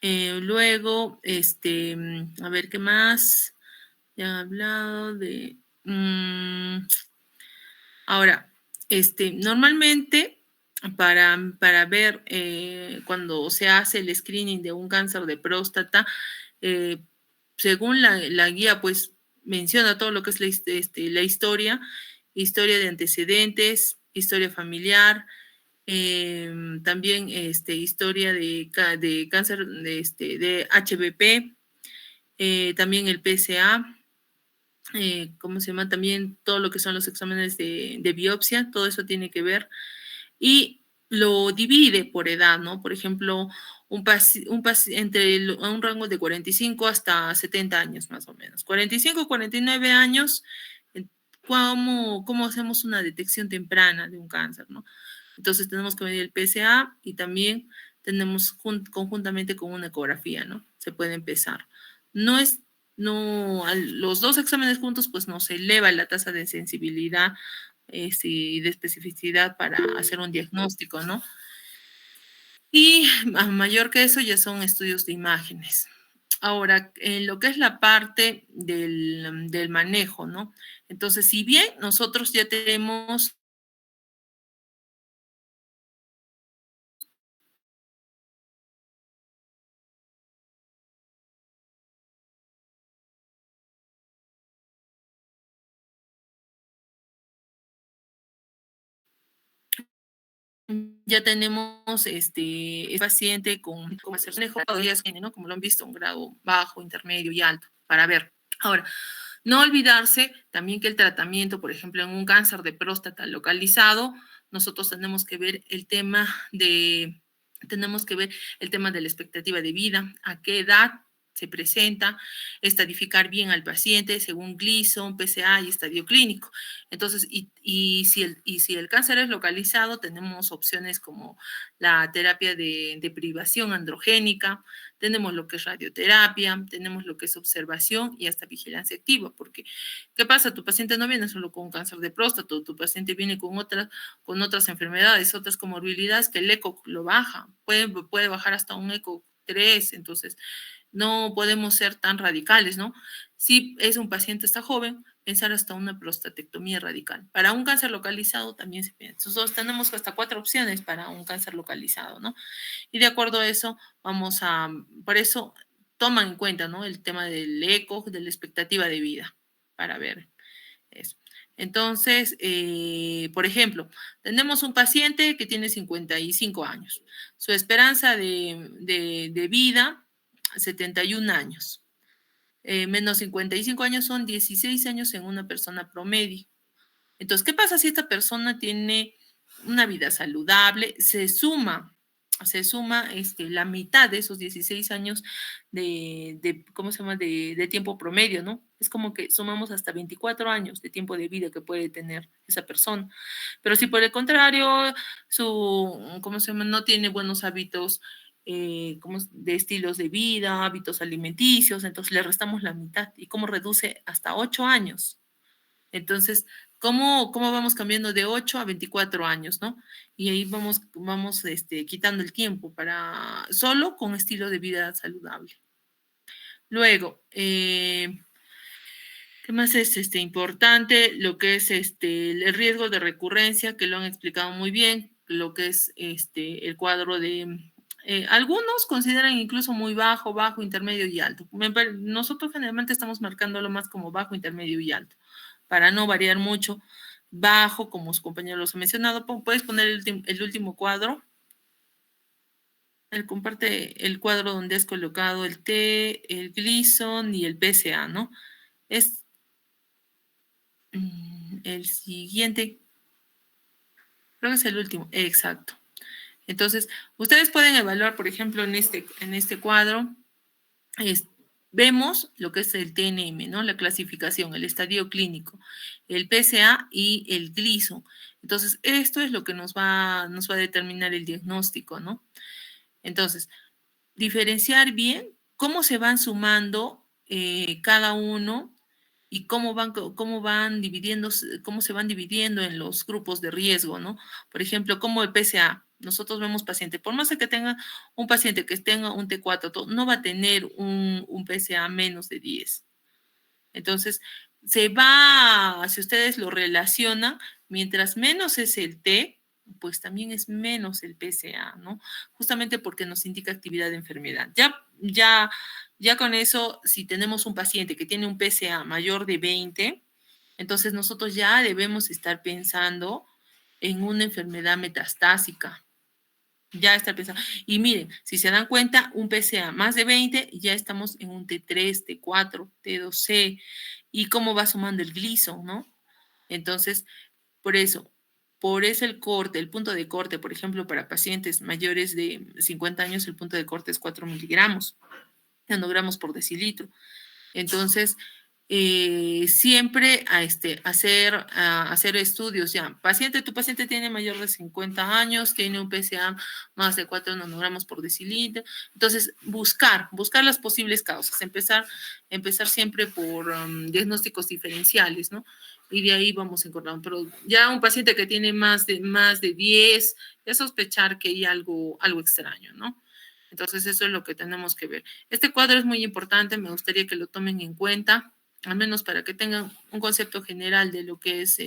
Luego, a ver, ¿qué más? Ya he hablado de... ahora, normalmente para ver cuando se hace el screening de un cáncer de próstata, eh, según la guía, pues menciona todo lo que es la historia de antecedentes, historia familiar, también historia de cáncer de HBP, también el PSA, ¿cómo se llama? También todo lo que son los exámenes de biopsia, todo eso tiene que ver. Y lo divide por edad, ¿no? Por ejemplo, entre un rango de 45 hasta 70 años más o menos. 45, 49 años, ¿cómo hacemos una detección temprana de un cáncer, ¿no? Entonces tenemos que medir el PSA y también tenemos conjuntamente con una ecografía, ¿no? Se puede empezar. Los dos exámenes juntos pues nos eleva la tasa de sensibilidad y de especificidad para hacer un diagnóstico, ¿no? Y a mayor que eso ya son estudios de imágenes. Ahora, en lo que es la parte del manejo, ¿no? Entonces, si bien nosotros ya tenemos paciente con hacer manejo, ¿no? Como lo han visto, un grado bajo, intermedio y alto, para ver. Ahora, no olvidarse también que el tratamiento, por ejemplo, en un cáncer de próstata localizado, nosotros tenemos que ver el tema de la expectativa de vida, a qué edad se presenta, estadificar bien al paciente según Gleason, PSA y estadio clínico. Entonces, si el cáncer es localizado, tenemos opciones como la terapia de privación androgénica, tenemos lo que es radioterapia, tenemos lo que es observación y hasta vigilancia activa, porque ¿qué pasa? Tu paciente no viene solo con un cáncer de próstata, tu paciente viene con otras enfermedades, otras comorbilidades que el eco lo baja, puede bajar hasta un eco 3, entonces no podemos ser tan radicales, ¿no? Si es un paciente está joven, pensar hasta una prostatectomía radical. Para un cáncer localizado también se piensa. Nosotros tenemos hasta 4 opciones para un cáncer localizado, ¿no? Y de acuerdo a eso, por eso toman en cuenta, ¿no? El tema del eco, de la expectativa de vida, para ver eso. Entonces, por ejemplo, tenemos un paciente que tiene 55 años. Su esperanza de vida, 71 años. Menos 55 años son 16 años en una persona promedio. Entonces, ¿qué pasa si esta persona tiene una vida saludable? Se suma la mitad de esos 16 años ¿cómo se llama? De tiempo promedio, ¿no? Es como que sumamos hasta 24 años de tiempo de vida que puede tener esa persona. Pero si por el contrario, ¿cómo se llama? No tiene buenos hábitos de estilos de vida, hábitos alimenticios, entonces le restamos la mitad. ¿Y cómo reduce? Hasta 8 años. Entonces, ¿cómo vamos cambiando de 8 a 24 años, no? Y ahí vamos quitando el tiempo para solo con estilo de vida saludable. Luego, ¿qué más es importante? Lo que es el riesgo de recurrencia, que lo han explicado muy bien, lo que es el cuadro de... algunos consideran incluso muy bajo, intermedio y alto. Nosotros generalmente estamos marcándolo más como bajo, intermedio y alto, para no variar mucho. Bajo, como su compañero los ha mencionado, puedes poner el último cuadro. Él comparte el cuadro donde has colocado el T, el Gleason y el PSA, ¿no? Es el siguiente, creo que es el último, exacto. Entonces, ustedes pueden evaluar, por ejemplo, en este cuadro, vemos lo que es el TNM, ¿no? La clasificación, el estadio clínico, el PSA y el Gleason. Entonces, esto es lo que nos va a determinar el diagnóstico, ¿no? Entonces, diferenciar bien cómo se van sumando cada uno y cómo se van dividiendo en los grupos de riesgo, ¿no? Por ejemplo, como el PSA, nosotros vemos paciente, por más que tenga un paciente que tenga un T4, no va a tener un PSA menos de 10. Entonces, si ustedes lo relacionan, mientras menos es el T, pues también es menos el PSA, ¿no? Justamente porque nos indica actividad de enfermedad. Ya con eso, si tenemos un paciente que tiene un PSA mayor de 20, entonces nosotros ya debemos estar pensando en una enfermedad metastásica. Ya está pensando. Y miren, si se dan cuenta, un PSA más de 20, ya estamos en un T3, T4, T2C. Y cómo va sumando el Gleason, ¿no? Entonces, por eso el punto de corte, por ejemplo, para pacientes mayores de 50 años, el punto de corte es 4 miligramos, nanogramos por decilitro. Entonces, siempre hacer estudios ya. Tu paciente tiene mayor de 50 años, tiene un PSA más de 4 nanogramos por decilitro. Entonces, buscar las posibles causas. Empezar siempre por diagnósticos diferenciales, ¿no? Y de ahí vamos encontrando. Pero ya un paciente que tiene más de 10, es sospechar que hay algo extraño, ¿no? Entonces, eso es lo que tenemos que ver. Este cuadro es muy importante, me gustaría que lo tomen en cuenta, al menos para que tengan un concepto general de lo que es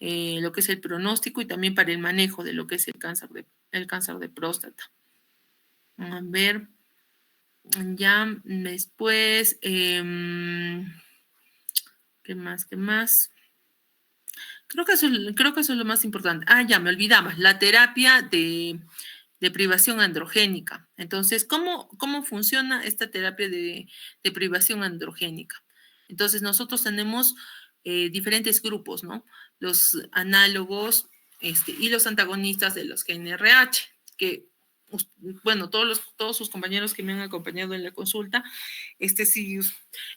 lo que es el pronóstico y también para el manejo de lo que es el cáncer de próstata. A ver, ya después, ¿qué más? Creo que eso es lo más importante. Ya me olvidaba, la terapia de privación androgénica. Entonces, ¿cómo funciona esta terapia de privación androgénica? Entonces, nosotros tenemos diferentes grupos, ¿no? Los análogos y los antagonistas de los GnRH, que, bueno, todos sus compañeros que me han acompañado en la consulta, sí,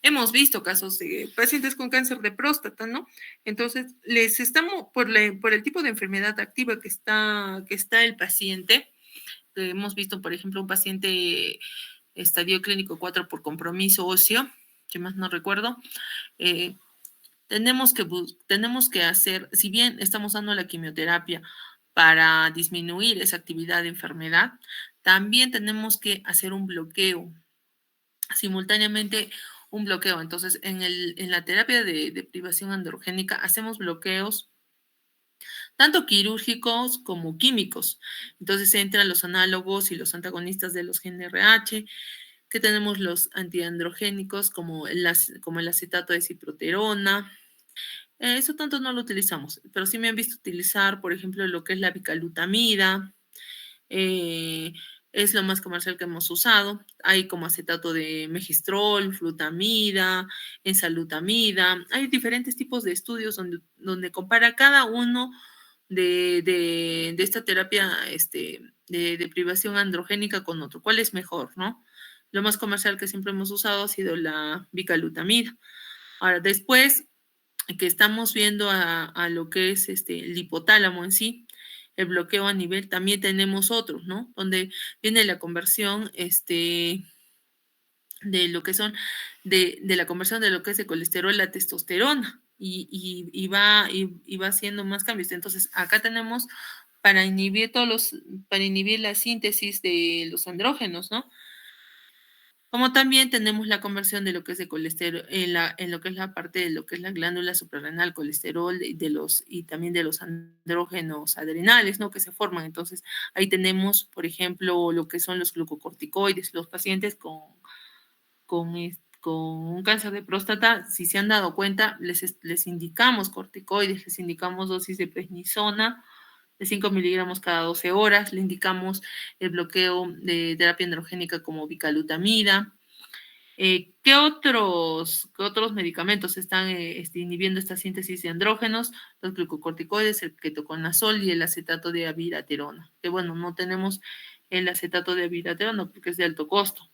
hemos visto casos de pacientes con cáncer de próstata, ¿no? Entonces, les estamos, por el tipo de enfermedad activa que está el paciente, hemos visto, por ejemplo, un paciente estadio clínico 4 por compromiso óseo, que más no recuerdo, tenemos que hacer, si bien estamos dando la quimioterapia para disminuir esa actividad de enfermedad, también tenemos que hacer un bloqueo, simultáneamente un bloqueo. Entonces, en la terapia de privación androgénica hacemos bloqueos tanto quirúrgicos como químicos. Entonces entran los análogos y los antagonistas de los GnRH, que tenemos los antiandrogénicos como el acetato de ciproterona. Eso tanto no lo utilizamos, pero sí me han visto utilizar, por ejemplo, lo que es la bicalutamida. Es lo más comercial que hemos usado. Hay como acetato de megistrol, flutamida, enzalutamida. Hay diferentes tipos de estudios donde compara cada uno de esta terapia de privación androgénica con otro. ¿Cuál es mejor, no? Lo más comercial que siempre hemos usado ha sido la bicalutamida. Ahora, después que estamos viendo a lo que es el hipotálamo en sí, el bloqueo a nivel, también tenemos otros, ¿no? Donde viene la conversión de lo que son, de la conversión de lo que es de colesterol a testosterona. y va haciendo más cambios. Entonces, acá tenemos para inhibir para inhibir la síntesis de los andrógenos, ¿no? Como también tenemos la conversión de lo que es de colesterol, en lo que es la parte de lo que es la glándula suprarrenal, colesterol y también de los andrógenos adrenales, ¿no? Que se forman. Entonces, ahí tenemos, por ejemplo, lo que son los glucocorticoides. Los pacientes con un cáncer de próstata, si se han dado cuenta, les indicamos corticoides, les indicamos dosis de prednisona de 5 miligramos cada 12 horas, le indicamos el bloqueo de terapia androgénica como bicalutamida. ¿Qué otros medicamentos están inhibiendo esta síntesis de andrógenos? Los glucocorticoides, el ketoconazol y el acetato de abiraterona. Que bueno, no tenemos el acetato de abiraterona porque es de alto costo.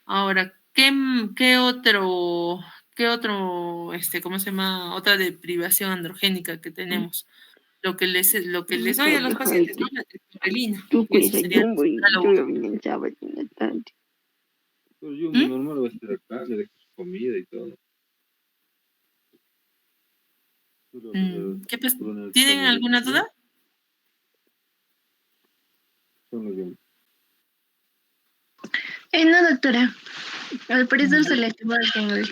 Ahora, ¿qué otro, cómo se llama? Otra deprivación androgénica que tenemos. Lo que les doy a los pacientes, ¿no? La testosterona. Eso sería Pero yo muy normal va a estar acá, le dejo su comida y todo. ¿Tienen alguna duda? No, doctora. Al parecer se le activó el jingle.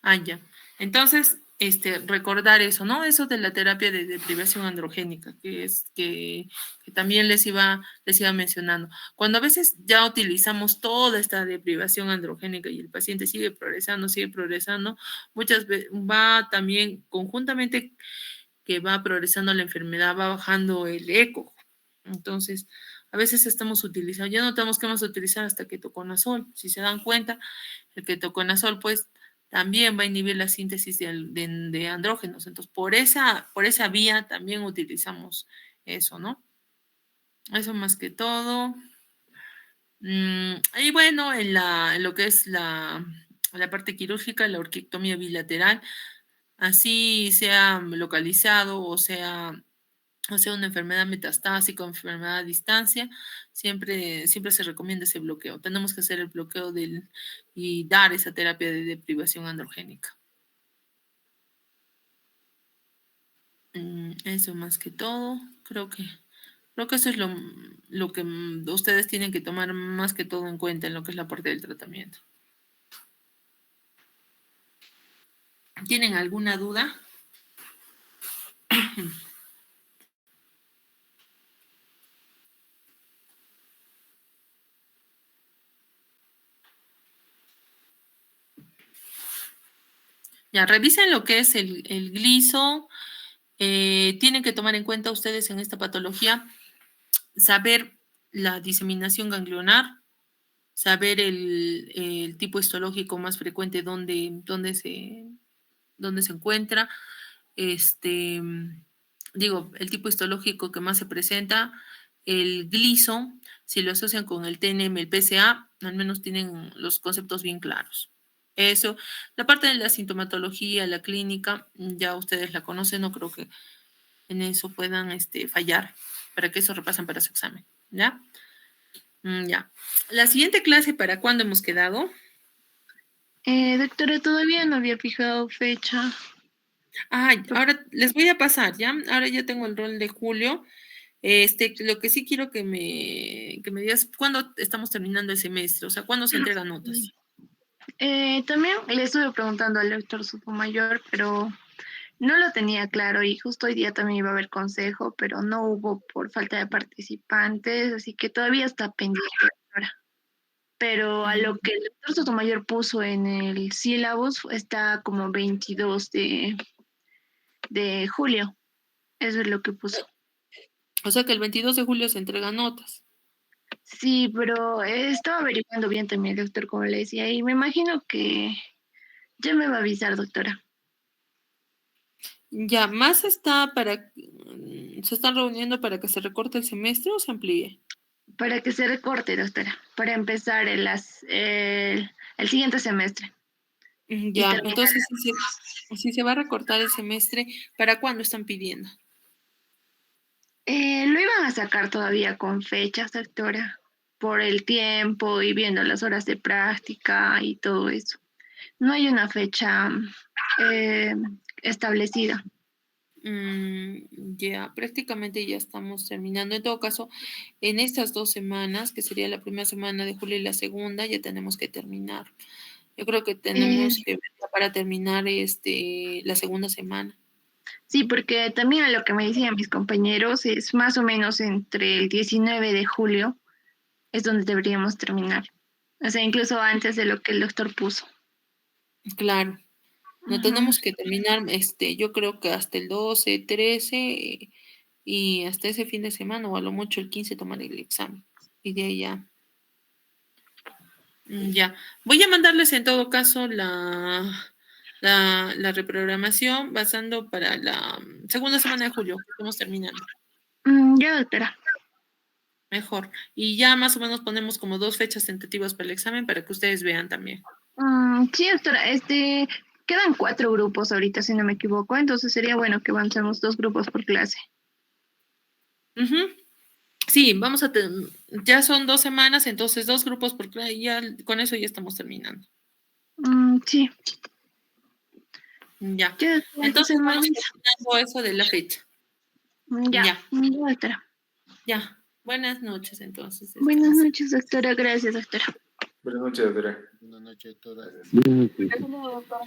Ah, ya. Entonces, recordar eso, ¿no? Eso de la terapia de deprivación androgénica, que también les iba mencionando. Cuando a veces ya utilizamos toda esta deprivación androgénica y el paciente sigue progresando, muchas veces va también conjuntamente que va progresando la enfermedad, va bajando el eco. Entonces, a veces estamos utilizando, ya notamos que vamos a utilizar hasta ketoconazol. Si se dan cuenta, el ketoconazol, pues, también va a inhibir la síntesis de andrógenos. Entonces, por esa vía también utilizamos eso, ¿no? Eso más que todo. Y bueno, en lo que es la parte quirúrgica, la orquiectomía bilateral, así sea localizado o sea una enfermedad metastásica o enfermedad a distancia, siempre se recomienda ese bloqueo. Tenemos que hacer el bloqueo y dar esa terapia de deprivación androgénica. Eso más que todo, creo que eso es lo que ustedes tienen que tomar más que todo en cuenta en lo que es la parte del tratamiento. ¿Tienen alguna duda? Ya, revisen lo que es el gliso. Tienen que tomar en cuenta ustedes en esta patología saber la diseminación ganglionar, saber el tipo histológico más frecuente donde se encuentra, el tipo histológico que más se presenta, el gliso, si lo asocian con el TNM, el PSA, al menos tienen los conceptos bien claros. Eso, la parte de la sintomatología, la clínica, ya ustedes la conocen, no creo que en eso puedan fallar, para que eso repasen para su examen, ¿ya? Ya. La siguiente clase, ¿para cuándo hemos quedado? Doctora, todavía no había fijado fecha. Ahora les voy a pasar, ¿ya? Ahora ya tengo el rol de julio. Lo que sí quiero que me digas, ¿cuándo estamos terminando el semestre? O sea, ¿cuándo se entregan notas? También le estuve preguntando al doctor Sotomayor, pero no lo tenía claro y justo hoy día también iba a haber consejo, pero no hubo por falta de participantes, así que todavía está pendiente ahora. Pero a lo que el doctor Sotomayor puso en el sílabus está como 22 de julio. Eso es lo que puso. O sea que el 22 de julio se entregan notas. Sí, pero estaba averiguando bien también, doctor, como le decía, y me imagino que ya me va a avisar, doctora. Ya, más está ¿se están reuniendo para que se recorte el semestre o se amplíe? Para que se recorte, doctora, para empezar el siguiente semestre. Ya, entonces si se va a recortar el semestre, ¿para cuándo están pidiendo? Lo iban a sacar todavía con fechas, doctora, por el tiempo y viendo las horas de práctica y todo eso. no hay una fecha establecida. Ya, prácticamente ya estamos terminando. En todo caso, en estas 2 semanas, que sería la primera semana de julio y la segunda, ya tenemos que terminar. Yo creo que tenemos que ver ya para terminar la segunda semana. Sí, porque también a lo que me decían mis compañeros es más o menos entre el 19 de julio es donde deberíamos terminar. O sea, incluso antes de lo que el doctor puso. Claro. No Ujú. tenemos que terminar, yo creo que hasta el 12, 13 y hasta ese fin de semana, o a lo mucho el 15 tomar el examen. Y de ahí ya. Ya. Voy a mandarles en todo caso la reprogramación basando para la segunda semana de julio, que estamos terminando. Ya, doctora. Mejor. Y ya más o menos ponemos como 2 fechas tentativas para el examen para que ustedes vean también. Sí, doctora, quedan 4 grupos ahorita, si no me equivoco, entonces sería bueno que avancemos 2 grupos por clase. Ujú. Sí, ya son 2 semanas, entonces 2 grupos por clase, y ya con eso ya estamos terminando. Sí. Ya. Ya, doctora, Entonces me vamos avisa. terminando eso de la fecha. Ya, Ya, doctora. ya. Buenas noches, entonces. Buenas noches, doctora. Gracias, doctora. Buenas noches, doctora. Buenas noches, doctora. Buenas noches. Hasta luego, doctora.